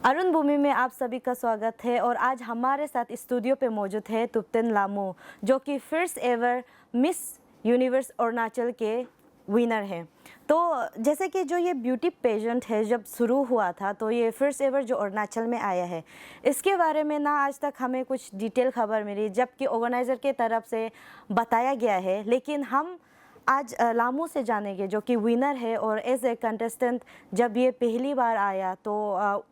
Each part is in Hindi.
अरुण भूमि में आप सभी का स्वागत है और आज हमारे साथ स्टूडियो पे मौजूद है तुप्तेन लामो, जो कि first ever miss universe Arunachal के विनर हैं। तो जैसे कि जो ये ब्यूटी पेजेंट है जब शुरू हुआ था, तो ये फर्स्ट एवर जो अरुणाचल में आया है, इसके बारे में ना आज तक हमें कुछ डिटेल खबर मिली, जबकि ऑर्गेनाइज़र के तरफ से बताया गया है। लेकिन हम आज लामू से जानेंगे, जो कि विनर है, और एज ए कंटेस्टेंट जब ये पहली बार आया तो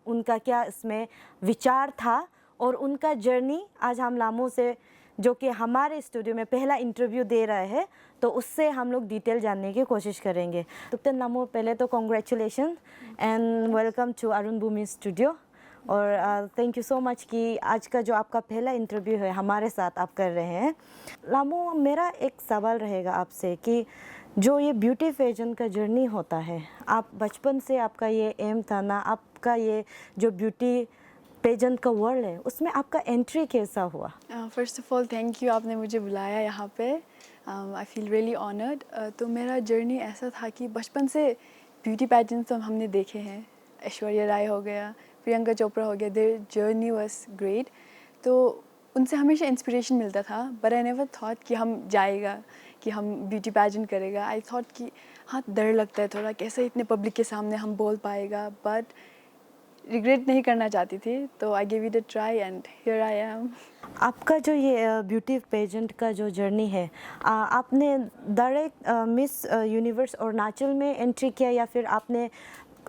उनका क्या इसमें विचार था और उनका जर्नी आज हम लामू से, जो कि हमारे स्टूडियो में पहला इंटरव्यू दे रहे हैं, तो उससे हम लोग डिटेल जानने की कोशिश करेंगे। तुप्तेन लामू, पहले तो congratulation and welcome to Arun Bhoomi studio, और थैंक यू सो मच कि आज का जो आपका पहला इंटरव्यू है हमारे साथ आप कर रहे हैं। लामू, मेरा एक सवाल रहेगा आपसे कि जो ये ब्यूटी पेजेंट का जर्नी होता है, आप बचपन से आपका ये एम था ना, आपका ये जो ब्यूटी पेजेंट का वर्ल्ड है उसमें आपका एंट्री कैसा हुआ? First of all thank you, आपने मुझे बुलाया यहाँ पे। I feel really honoured. तो मेरा जर्नी ऐसा था कि बचपन से ब्यूटी पैजेंट्स तो हमने देखे हैं, ऐश्वर्या राय हो गया, प्रियंका चोपड़ा हो गया, देयर जर्नी वाज ग्रेट। तो उनसे हमेशा इंस्पिरेशन मिलता था, बट आई नेवर थॉट कि हम जाएगा, कि हम ब्यूटी पैजेंट करेगा। आई थॉट कि हाँ, डर लगता है थोड़ा, कैसे इतने पब्लिक के सामने हम बोल पाएगा, बट रिग्रेट नहीं करना चाहती थी, तो I give it a try and here I am. आपका जो ये ब्यूटी पेजेंट का जो जर्नी है, आपने डायरेक्ट मिस यूनिवर्स अरुणाचल में एंट्री किया या फिर आपने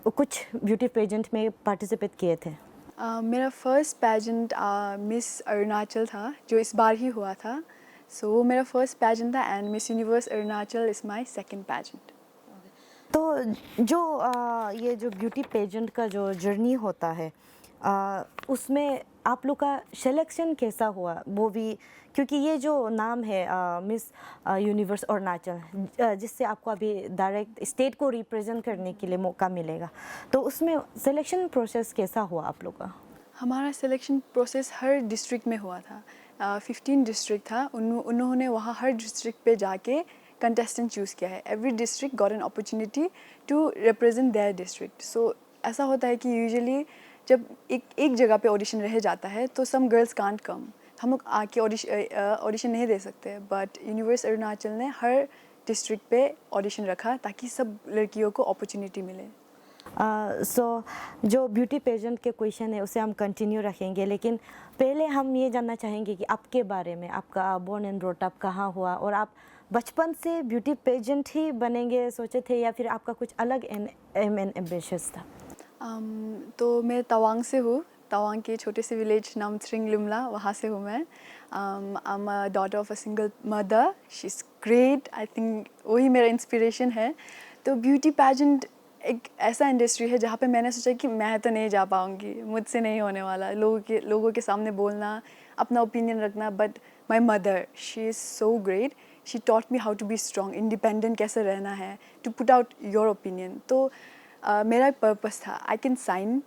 कुछ ब्यूटी पेजेंट में पार्टिसिपेट किए थे? मेरा फर्स्ट पैजेंट मिस अरुणाचल था, जो इस बार ही हुआ था। सो वो मेरा फर्स्ट पैजेंट था and miss universe Arunachal is my second pageant. तो जो ये जो ब्यूटी पेजेंट का जो जर्नी होता है, उसमें आप लोग का सिलेक्शन कैसा हुआ? वो भी क्योंकि ये जो नाम है मिस यूनिवर्स अरुणाचल, जिससे आपको अभी डायरेक्ट स्टेट को रिप्रेजेंट करने के लिए मौका मिलेगा, तो उसमें सिलेक्शन प्रोसेस कैसा हुआ आप लोग का? हमारा सिलेक्शन प्रोसेस हर डिस्ट्रिक्ट में हुआ था। 15 डिस्ट्रिक्ट था, उन्होंने वहाँ हर डिस्ट्रिक्ट पे जाके कंटेस्टेंट चूज़ किया है। Every district got an opportunity to represent their district. So ऐसा होता है कि यूजुअली जब एक जगह पे ऑडिशन रह जाता है तो सम गर्ल्स कांट कम, हम लोग आके ऑडिशन नहीं दे सकते, बट यूनिवर्स अरुणाचल ने हर डिस्ट्रिक्ट पे ऑडिशन रखा ताकि सब लड़कियों को अपॉर्चुनिटी मिले। सो जो ब्यूटी पेजेंट के क्वेश्चन है उसे हम कंटिन्यू रखेंगे, लेकिन पहले हम ये जानना चाहेंगे कि आपके बारे में, आपका बोर्न एंड ब्रॉट अप कहाँ हुआ, और आप बचपन से ब्यूटी पेजेंट ही बनेंगे सोचे थे या फिर आपका कुछ अलग एम एंड एम्बिशंस था? तो मैं तवांग से हूँ, तवांग के छोटे से विलेज नाम थ्रिंग लिमला, वहाँ से हूँ मैं। I am a daughter of a single mother, she is great. I think वही मेरा इंस्पिरेशन है। तो ब्यूटी पैजेंट एक ऐसा इंडस्ट्री है जहाँ पे मैंने सोचा कि मैं तो नहीं जा पाऊँगी, मुझसे नहीं होने वाला, लोगों के सामने बोलना, अपना ओपिनियन रखना, but my mother, she is so great. She taught me how to be strong, independent कैसे रहना है, to put out your opinion. तो मेरा एक पर्पस था, आई कैन साइन।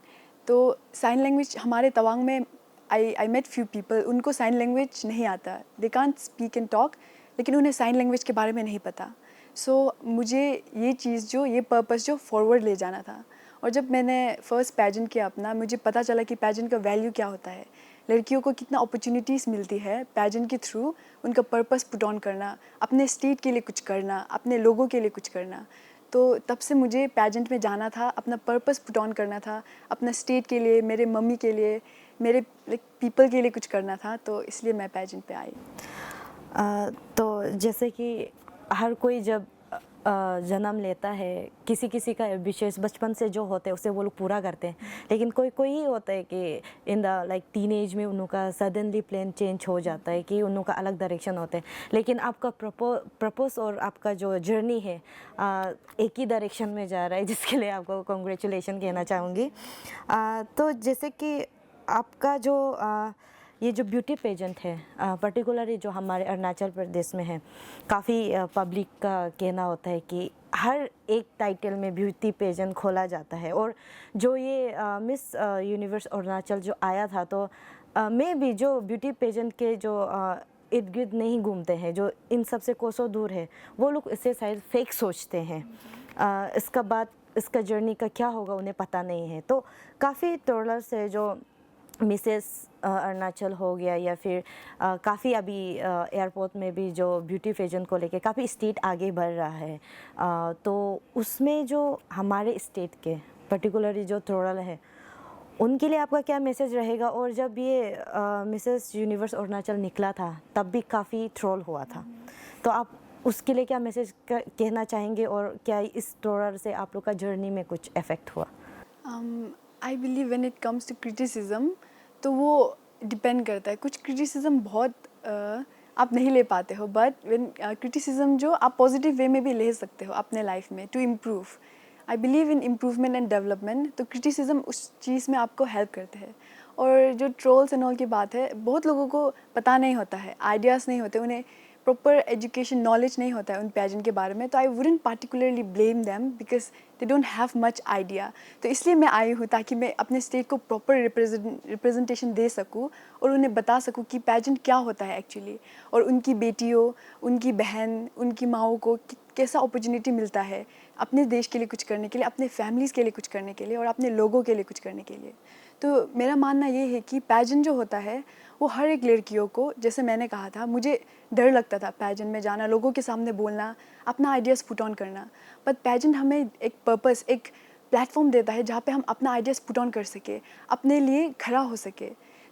तो साइन लैंग्वेज हमारे तवांग में, आई मेट फ्यू पीपल, उनको साइन लैंग्वेज नहीं आता, they can't speak and talk, लेकिन उन्हें साइन लैंग्वेज के बारे में नहीं पता। सो मुझे ये चीज़ जो, ये पर्पस जो फॉरवर्ड ले जाना था। और जब मैंने फर्स्ट पैजेंट किया अपना, मुझे पता चला कि पैजेंट का वैल्यू क्या होता है, लड़कियों को कितना अपॉर्चुनिटीज़ मिलती है पैजेंट के थ्रू, उनका पर्पस पुट ऑन करना, अपने स्टेट के लिए कुछ करना, अपने लोगों के लिए कुछ करना। तो तब से मुझे पैजेंट में जाना था, अपना पर्पस पुट ऑन करना था, अपना स्टेट के लिए, मेरे मम्मी के लिए, मेरे पीपल के लिए कुछ करना था, तो इसलिए मैं पैजेंट पे आई। तो जैसे कि हर कोई जब जन्म लेता है, किसी किसी का विशेष बचपन से जो होते हैं उसे वो लोग पूरा करते हैं, लेकिन कोई कोई ही होता है कि in the like teen age में उनका सडनली प्लान चेंज हो जाता है कि उनका अलग डायरेक्शन होते हैं, लेकिन आपका प्रपोज और आपका जो जर्नी है एक ही डायरेक्शन में जा रहा है, जिसके लिए आपको कॉन्ग्रेचुलेशन कहना चाहूँगी। तो जैसे कि आपका जो ये जो ब्यूटी पेजेंट है, पर्टिकुलरली जो हमारे अरुणाचल प्रदेश में है, काफ़ी पब्लिक का कहना होता है कि हर एक टाइटल में ब्यूटी पेजेंट खोला जाता है, और जो ये मिस यूनिवर्स अरुणाचल जो आया था, तो मैं भी जो ब्यूटी पेजेंट के जो इर्द गिर्द नहीं घूमते हैं, जो इन सब से कोसों दूर है, वो लोग इसे शायद फेक सोचते हैं। इसका बात इसका जर्नी का क्या होगा उन्हें पता नहीं है। तो काफ़ी ट्रोलर्स है जो मिसेस अरुणाचल हो गया या फिर काफ़ी अभी एयरपोर्ट में भी जो ब्यूटी पेजेंट को लेके काफ़ी स्टेट आगे बढ़ रहा है। तो उसमें जो हमारे स्टेट के पर्टिकुलरली जो ट्रोलर है उनके लिए आपका क्या मैसेज रहेगा? और जब ये मिसेस यूनिवर्स अरुणाचल निकला था तब भी काफ़ी ट्रोल हुआ था, तो आप उसके लिए क्या मैसेज कहना चाहेंगे और क्या इस ट्रोलर से आप लोग का जर्नी में कुछ इफेक्ट हुआ? I believe when it comes to criticism तो वो डिपेंड करता है। कुछ क्रिटिसिज्म बहुत आप नहीं ले पाते हो, बट व्हेन क्रिटिसिज्म जो आप पॉजिटिव वे में भी ले सकते हो अपने लाइफ में to improve. I believe in improvement and development, तो क्रिटिसिज्म उस चीज़ में आपको हेल्प करते हैं। और जो ट्रोल्स एंड ऑल की बात है, बहुत लोगों को पता नहीं होता है, आइडियाज़ नहीं होते, उन्हें प्रॉपर एजुकेशन नॉलेज नहीं होता है उन पेजेंट के बारे में। तो I wouldn't particularly blame them because they don't have much idea. तो इसलिए मैं आई हूँ ताकि मैं अपने स्टेट को प्रॉपर रिप्रेजेंटेशन दे सकूँ और उन्हें बता सकूँ कि पेजेंट क्या होता है एक्चुअली, और उनकी बेटियों, उनकी बहन, उनकी माओं को कैसा अपॉर्चुनिटी मिलता है अपने देश के लिए कुछ करने के लिए, अपने फैमिलीज़ के लिए कुछ करने के लिए और अपने लोगों के लिए कुछ करने के लिए। तो मेरा मानना ये है कि पेजेंट जो होता है वो हर एक लड़कियों को, जैसे मैंने कहा था, मुझे डर लगता था पेजेंट में जाना, लोगों के सामने बोलना, अपना आइडियाज़ पुट ऑन करना। बट पेजेंट हमें एक पर्पस, एक प्लेटफॉर्म देता है जहाँ पे हम अपना आइडियाज़ पुट ऑन कर सके, अपने लिए खड़ा हो सके।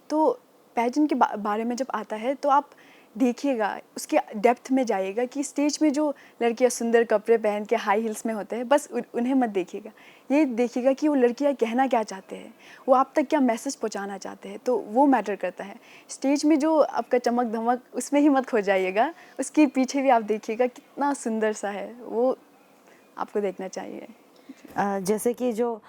तो पेजेंट के बारे में जब आता है तो आप देखिएगा, उसके डेप्थ में जाइएगा कि स्टेज में जो लड़कियां सुंदर कपड़े पहन के हाई हील्स में होते हैं, बस उन्हें मत देखिएगा। ये देखिएगा कि वो लड़कियां कहना क्या चाहते हैं, वो आप तक क्या मैसेज पहुंचाना चाहते हैं, तो वो मैटर करता है। स्टेज में जो आपका चमक धमक, उसमें ही मत खो जाइएगा, उसके पीछे भी आप देखिएगा कितना सुंदर सा है, वो आपको देखना चाहिए। जैसे कि जो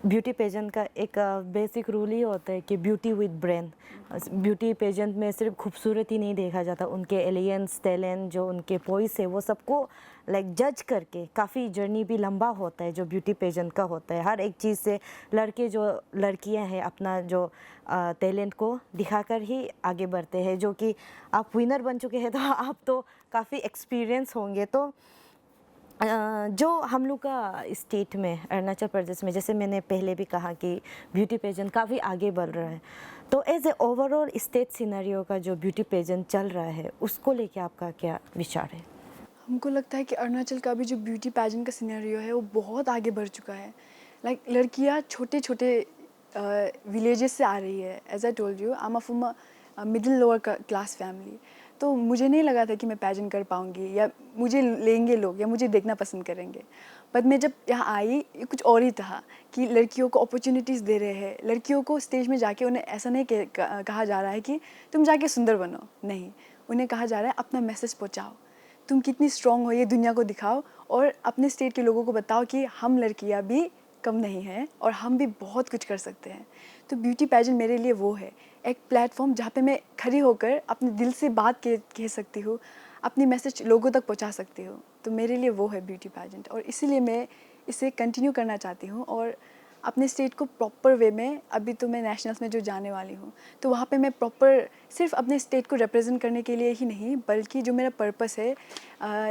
ब्यूटी पेजेंट का एक बेसिक रूल ही होता है कि beauty with brain. Beauty pageant में सिर्फ खूबसूरती नहीं देखा जाता, उनके एलियंस, टैलेंट, जो उनके पोइस है, वो सबको लाइक जज करके काफ़ी जर्नी भी लंबा होता है जो ब्यूटी पेजेंट का होता है। हर एक चीज़ से लड़के जो लड़कियां हैं अपना जो टैलेंट को दिखाकर ही आगे बढ़ते हैं। जो कि आप विनर बन चुके हैं तो आप तो काफ़ी एक्सपीरियंस होंगे। तो जो हम लोग का स्टेट में अरुणाचल प्रदेश में, जैसे मैंने पहले भी कहा कि ब्यूटी पेजेंट काफ़ी आगे बढ़ रहा है, तो as a overall state scenario का जो ब्यूटी पेजेंट चल रहा है उसको लेके आपका क्या विचार है? हमको लगता है कि अरुणाचल का भी जो ब्यूटी पेजेंट का सिनेरियो है वो बहुत आगे बढ़ चुका है। लाइक लड़कियां छोटे छोटे विलेजेस से आ रही है। As I told you, I am from a middle lower class family. तो मुझे नहीं लगा था कि मैं पेजेंट कर पाऊँगी या मुझे लेंगे लोग या मुझे देखना पसंद करेंगे। बट मैं जब यहाँ आई, ये कुछ और ही था कि लड़कियों को अपॉर्चुनिटीज़ दे रहे हैं, लड़कियों को स्टेज में जाके उन्हें ऐसा नहीं कहा जा रहा है कि तुम जाके सुंदर बनो, नहीं, उन्हें कहा जा रहा है अपना मैसेज पहुँचाओ, तुम कितनी स्ट्रॉन्ग हो ये दुनिया को दिखाओ और अपने स्टेट के लोगों को बताओ कि हम लड़कियां भी कम नहीं हैं और हम भी बहुत कुछ कर सकते हैं। तो ब्यूटी पेजेंट मेरे लिए वो है, एक प्लेटफॉर्म जहाँ पे मैं खड़ी होकर अपने दिल से बात कह सकती हूँ, अपनी मैसेज लोगों तक पहुँचा सकती हूँ। तो मेरे लिए वो है ब्यूटी पेजेंट और इसीलिए मैं इसे कंटिन्यू करना चाहती हूँ और अपने स्टेट को प्रॉपर वे में, अभी तो मैं नेशनल्स में जो जाने वाली हूँ तो वहाँ पे मैं प्रॉपर सिर्फ अपने स्टेट को रिप्रेजेंट करने के लिए ही नहीं, बल्कि जो मेरा पर्पस है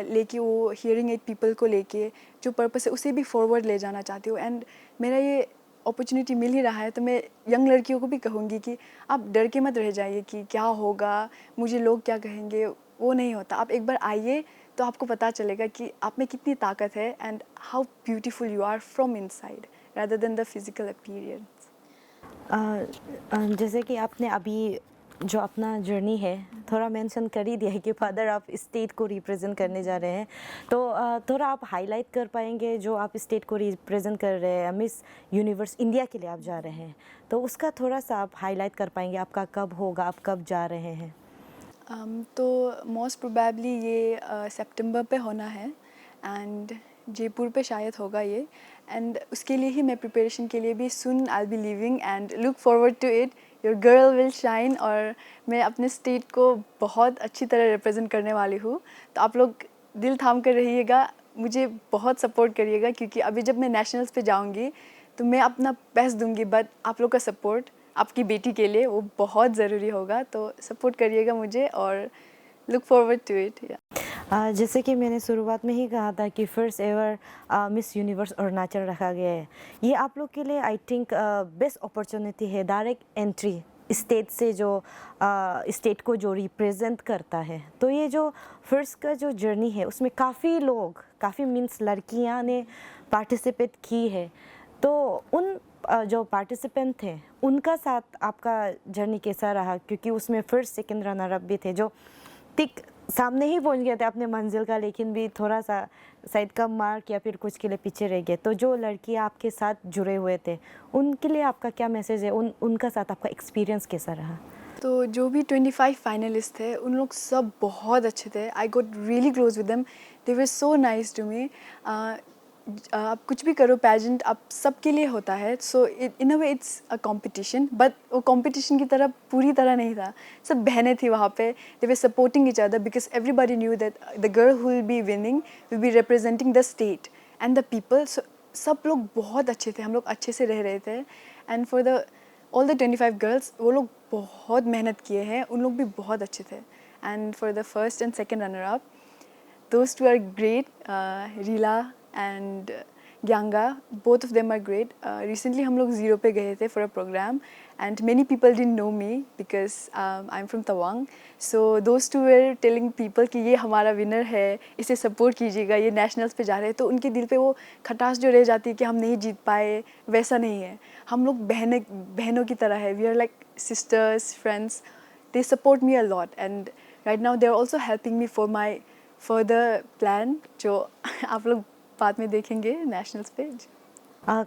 लेके वो हियरिंग एड पीपल को लेके जो पर्पस है उसे भी फॉरवर्ड ले जाना चाहती हूँ। एंड मेरा ये अपॉर्चुनिटी मिल ही रहा है तो मैं यंग लड़कियों को भी कहूँगी कि आप डर के मत रह जाइए कि क्या होगा, मुझे लोग क्या कहेंगे, वो नहीं होता। आप एक बार आइए तो आपको पता चलेगा कि आप में कितनी ताकत है and how beautiful you are from inside rather than the physical appearance. जैसे कि आपने अभी जो अपना जर्नी है थोड़ा मेंशन कर ही दिया है कि फादर आप स्टेट को रिप्रेजेंट करने जा रहे हैं, तो थोड़ा आप हाईलाइट कर पाएंगे जो आप स्टेट को रिप्रेजेंट कर रहे हैं, मिस यूनिवर्स इंडिया के लिए आप जा रहे हैं, तो उसका थोड़ा सा आप हाईलाइट कर पाएंगे, आपका कब होगा, आप कब जा रहे हैं? तो मोस्ट प्रोबेबली ये सितंबर पे होना है एंड जयपुर पे शायद होगा ये, एंड उसके लिए ही मैं प्रिपरेशन के लिए भी soon I will be living and look forward to it. Your girl will shine और मैं अपने स्टेट को बहुत अच्छी तरह रिप्रेजेंट करने वाली हूँ। तो आप लोग दिल थाम कर रहिएगा, मुझे बहुत सपोर्ट करिएगा क्योंकि अभी जब मैं नेशनल्स पे जाऊँगी तो मैं अपना बेस्ट दूंगी, बट आप लोग का सपोर्ट आपकी बेटी के लिए वो बहुत ज़रूरी होगा। तो सपोर्ट करिएगा मुझे और लुक फॉरवर्ड टू इट। जैसे कि मैंने शुरुआत में ही कहा था कि first ever miss universe Arunachal रखा गया है। ये आप लोग के लिए आई थिंक बेस्ट अपॉर्चुनिटी है, डायरेक्ट एंट्री स्टेट से जो स्टेट को जो रिप्रेजेंट करता है। तो ये जो फर्स्ट का जो जर्नी है उसमें काफ़ी लोग, काफ़ी मीन्स लड़कियां ने पार्टिसिपेट की है। तो उन जो पार्टिसिपेंट थे उनका साथ आपका जर्नी कैसा रहा, क्योंकि उसमें फर्स्ट सेकंड रनर अप भी थे जो टिक सामने ही पहुंच गए थे अपने मंजिल का, लेकिन भी थोड़ा सा शायद कम मार्क या फिर कुछ के लिए पीछे रह गए। तो जो लड़कियां आपके साथ जुड़े हुए थे उनके लिए आपका क्या मैसेज है, उनका साथ आपका एक्सपीरियंस कैसा रहा? तो जो भी 25 फाइनलिस्ट थे उन लोग सब बहुत अच्छे थे। I got really close with them, they were so nice to me. आप कुछ भी करो पैजेंट आप सबके लिए होता है, so in a way it's a competition, but वो कंपटीशन की तरह पूरी तरह नहीं था। सब बहनें थी वहाँ पे, they were supporting each other because everybody knew that the girl who will be winning will be representing the state and the people. सब लोग बहुत अच्छे थे, हम लोग अच्छे से रह रहे थे। And for the all the 25 girls, वो लोग बहुत मेहनत किए हैं, उन लोग भी बहुत अच्छे थे। And for the first and second runner up, those two are great, Rila and Gyanga, both of them are great. Recently हम लोग ज़ीरो पे गए थे for a program and many people didn't know me because I'm from Tawang. So those two were telling people कि ये हमारा winner है, इसे support कीजिएगा, ये nationals पे जा रहे हैं। तो उनके दिल पे वो खटास जो रह जाती है कि हम नहीं जीत पाए, वैसा नहीं है। हम लोग बहनों की तरह है, we are like sisters, friends. They support me a lot and right now they are also helping me for my further plan जो आप लोग बाद में देखेंगे नेशनल्स पे।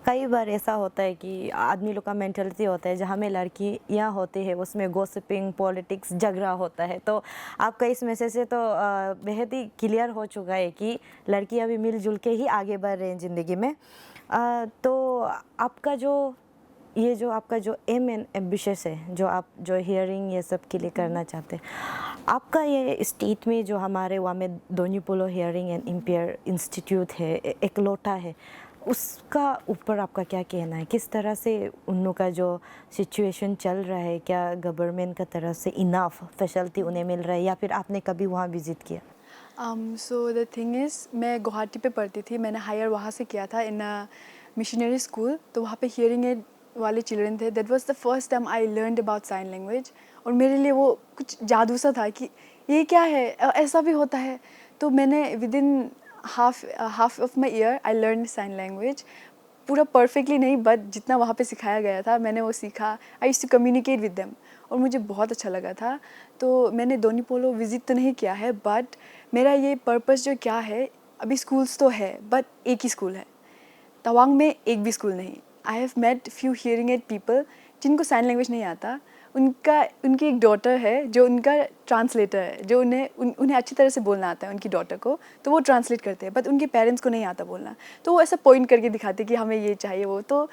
कई बार ऐसा होता है कि आदमी लोग का मेंटलिटी होता है जहाँ में लड़कियाँ होती है उसमें गॉसिपिंग, पॉलिटिक्स, झगड़ा होता है। तो आपका इस मैसेज से तो बेहद ही क्लियर हो चुका है कि लड़कियाँ भी मिलजुल के ही आगे बढ़ रहे हैं ज़िंदगी में। तो आपका जो आपका जो एम एंड एम्बिशस है, जो आप जो हियरिंग ये सब के लिए करना चाहते हैं, आपका ये स्टेट में जो हमारे वहाँ में दोन्यीपोलो हियरिंग एंड इम्पेयर इंस्टीट्यूट है, एक लोटा है, उसका ऊपर आपका क्या कहना है? किस तरह से उन लोग का जो सिचुएशन चल रहा है, क्या गवर्नमेंट का तरफ से इनफ फैसिलिटी उन्हें मिल रहा है या फिर आपने कभी वहाँ विजिट किया? सो द थिंग इज़, मैं गुवाहाटी पे पढ़ती थी, मैंने हायर वहाँ से किया था इन अ मिशनरी स्कूल। तो वहाँ पे हियरिंग एड वाले चिल्ड्रन थे। That was the first time I learned about sign language और मेरे लिए वो कुछ जादू सा था कि ये क्या है, ऐसा भी होता है। तो मैंने within half of my year I learn sign language. पूरा परफेक्टली नहीं, बट जितना वहाँ पे सिखाया गया था मैंने वो सीखा। I used to communicate with them और मुझे बहुत अच्छा लगा था। तो मैंने दोन्यीपोलो विज़िट तो नहीं किया है, बट मेरा ये पर्पस जो क्या है, अभी स्कूल्स तो है बट एक ही स्कूल है तवांग में, एक भी स्कूल नहीं। I have met few hearing aid people जिनको साइन लैंग्वेज नहीं आता। उनकी एक डॉटर है जो उनका ट्रांसलेटर है, जो उन्हें अच्छी तरह से बोलना आता है उनकी डॉटर को, तो वो ट्रांसलेट करते हैं, बट उनके पेरेंट्स को नहीं आता बोलना। तो वो ऐसा पॉइंट करके दिखाते कि हमें ये चाहिए वो। तो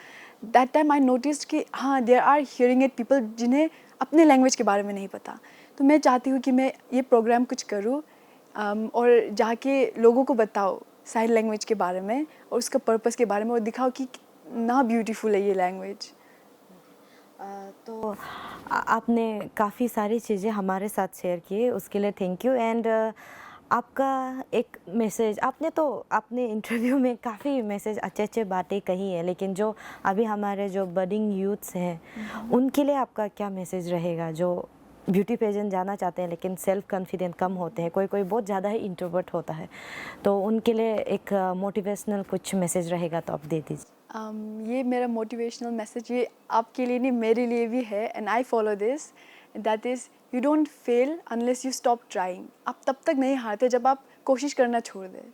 दैट टाइम आई नोटिस्ड कि हाँ, there are hearing aid people जिन्हें अपने लैंग्वेज के बारे में नहीं पता। तो मैं चाहती हूँ कि मैं ये प्रोग्राम कुछ करूँ और जाके लोगों को बताओ साइन लैंग्वेज के बारे में और उसका पर्पस के बारे में, और दिखाओ कि कितना ब्यूटीफुल है ये लैंग्वेज। तो आपने काफ़ी सारी चीज़ें हमारे साथ शेयर की, उसके लिए थैंक यू। एंड आपका एक मैसेज, आपने इंटरव्यू में काफ़ी मैसेज अच्छे अच्छे बातें कही है, लेकिन जो अभी हमारे जो बडिंग यूथ्स हैं उनके लिए आपका क्या मैसेज रहेगा, जो ब्यूटी पेजेंट जाना चाहते हैं लेकिन सेल्फ कॉन्फिडेंट कम होते हैं, कोई कोई बहुत ज़्यादा ही इंट्रोवर्ट होता है, तो उनके लिए एक मोटिवेशनल कुछ मैसेज रहेगा तो आप दे दीजिए। ये मेरा मोटिवेशनल मैसेज ये आपके लिए नहीं, मेरे लिए भी है, and I follow this. That is, you don't fail unless you stop trying. आप तब तक नहीं हारते जब आप कोशिश करना छोड़ दें।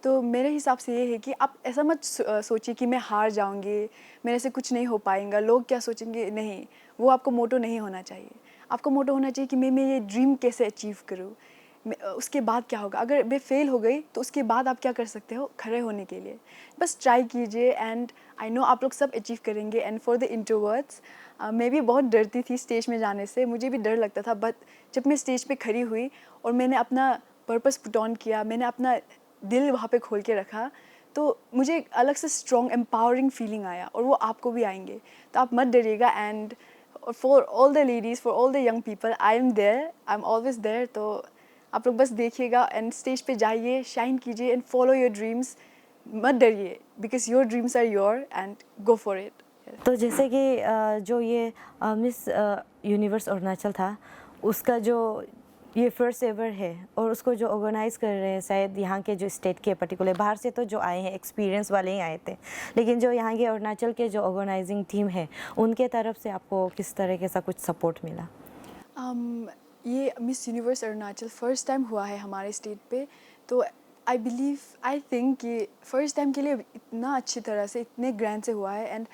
तो मेरे हिसाब से ये है कि आप ऐसा मत सोचिए कि मैं हार जाऊंगी, मेरे से कुछ नहीं हो पाएगा, लोग क्या सोचेंगे। नहीं, वो आपको मोटो नहीं होना चाहिए। आपको मोटो होना चाहिए कि मैं ये ड्रीम कैसे अचीव करूँ, उसके बाद क्या होगा। अगर मैं फेल हो गई तो उसके बाद आप क्या कर सकते हो खड़े होने के लिए। बस ट्राई कीजिए एंड आई नो आप लोग सब अचीव करेंगे। एंड फॉर द इंट्रोवर्ट्स, मैं भी बहुत डरती थी स्टेज में जाने से, मुझे भी डर लगता था, बट जब मैं स्टेज पे खड़ी हुई और मैंने अपना पर्पस पुट ऑन किया, मैंने अपना दिल वहाँ पे खोल के रखा, तो मुझे एक अलग से स्ट्रॉन्ग एम्पावरिंग फीलिंग आया, और वो आपको भी आएंगे। तो आप मत डरिएगा। And for all the ladies, for all the young people, I am there, I am always there. तो आप लोग बस देखिएगा एंड स्टेज पे जाइए, शाइन कीजिए एंड फॉलो योर ड्रीम्स, मत डरिए because your dreams are your and go for it. तो जैसे कि जो ये मिस यूनिवर्स अरुणाचल था, उसका जो ये फर्स्ट एवर है और उसको जो ऑर्गेनाइज कर रहे हैं शायद यहाँ के जो स्टेट के पर्टिकुलर, बाहर से तो जो आए हैं एक्सपीरियंस वाले ही आए थे, लेकिन जो यहाँ के अरुणाचल के जो ऑर्गेनाइजिंग टीम है उनके तरफ से आपको किस तरह सा कुछ सपोर्ट मिला? ये miss universe Arunachal first time हुआ है हमारे स्टेट पे, तो आई थिंक कि फर्स्ट टाइम के लिए इतना अच्छी तरह से इतने ग्रैंड से हुआ है एंड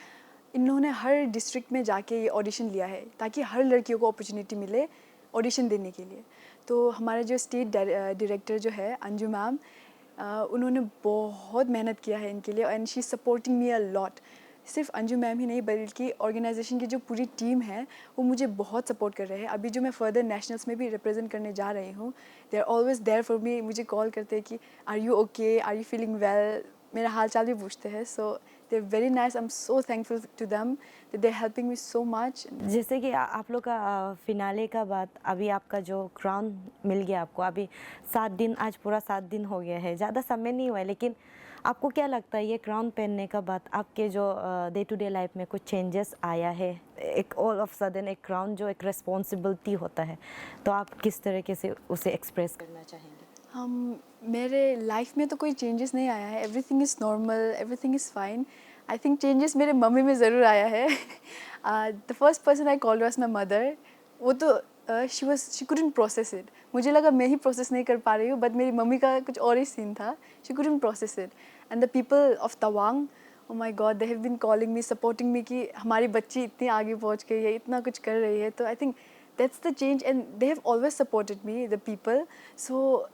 इन्होंने हर डिस्ट्रिक्ट में जाके ये ऑडिशन लिया है ताकि हर लड़कियों को अपॉर्चुनिटी मिले ऑडिशन देने के लिए। तो हमारे जो स्टेट डायरेक्टर जो है अंजू मैम, उन्होंने बहुत मेहनत किया है इनके लिए and she supporting me a lot. सिर्फ अंजू मैम ही नहीं बल्कि ऑर्गेनाइजेशन की जो पूरी टीम है वो मुझे बहुत सपोर्ट कर रहे हैं। अभी जो मैं फर्दर नेशनल्स में भी रिप्रेजेंट करने जा रही हूँ, they are always there for me. मुझे कॉल करते हैं कि are you okay, are you feeling well, मेरा हाल चाल भी पूछते हैं। So they are very nice, I am so thankful to them that they are helping me so much. जैसे कि आप लोग का फिनाले का बाद अभी आपका जो क्राउन मिल गया आपको, अभी 7 दिन, आज पूरा 7 दिन हो गया है, ज़्यादा समय नहीं हुआ है, लेकिन आपको क्या लगता है ये क्राउन पहनने का बाद आपके जो डे टू डे लाइफ में कुछ चेंजेस आया है? एक ऑल ऑफ सडन एक क्राउन जो एक रिस्पॉन्सिबिलिटी होता है, तो आप किस तरीके से उसे एक्सप्रेस करना चाहेंगे? मेरे लाइफ में तो कोई चेंजेस नहीं आया है, everything is normal, everything is fine. I think changes मेरे मम्मी में ज़रूर आया है। The first person I called was my mother. वो तो शी कुडंट प्रोसेस इट। मुझे लगा मैं ही प्रोसेस नहीं कर पा रही हूँ, बट मेरी मम्मी का कुछ और ही सीन था। She couldn't process it and the people of Tawang, oh my god, they have been calling me, supporting me कि हमारी बच्ची इतनी आगे पहुँच गई है, इतना कुछ कर रही है। तो I think that's the change and they have always supported me, the people. So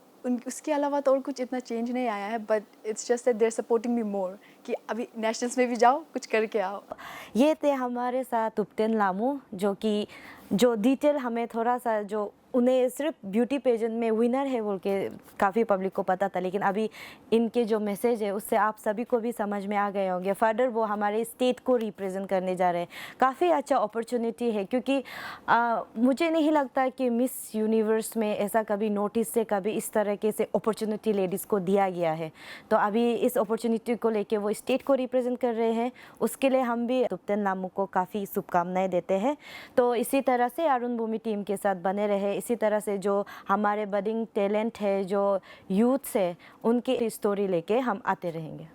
उसके अलावा तो और कुछ इतना चेंज नहीं आया है, but it's just that they are supporting me more कि अभी नेशनल्स में भी जाओ, कुछ करके आओ। ये थे हमारे साथ तुप्तेन लामू, जो डिटेल हमें थोड़ा सा, जो उन्हें सिर्फ ब्यूटी पेजेंट में विनर है बोल के काफ़ी पब्लिक को पता था, लेकिन अभी इनके जो मैसेज है उससे आप सभी को भी समझ में आ गए होंगे। फर्दर वो हमारे स्टेट को रिप्रेजेंट करने जा रहे हैं, काफ़ी अच्छा अपॉर्चुनिटी है, क्योंकि मुझे नहीं लगता कि मिस यूनिवर्स में ऐसा कभी नोटिस से कभी इस तरह से अपॉर्चुनिटी लेडीज़ को दिया गया है। तो अभी इस अपॉर्चुनिटी को लेके वो स्टेट को रिप्रेजेंट कर रहे हैं, उसके लिए हम भी तुप्तेन लामू को काफ़ी शुभकामनाएं देते हैं। तो इसी तरह से अरुण भूमि टीम के साथ बने रहे, इसी तरह से जो हमारे बडिंग टैलेंट है, जो यूथ्स है, उनकी स्टोरी लेके हम आते रहेंगे।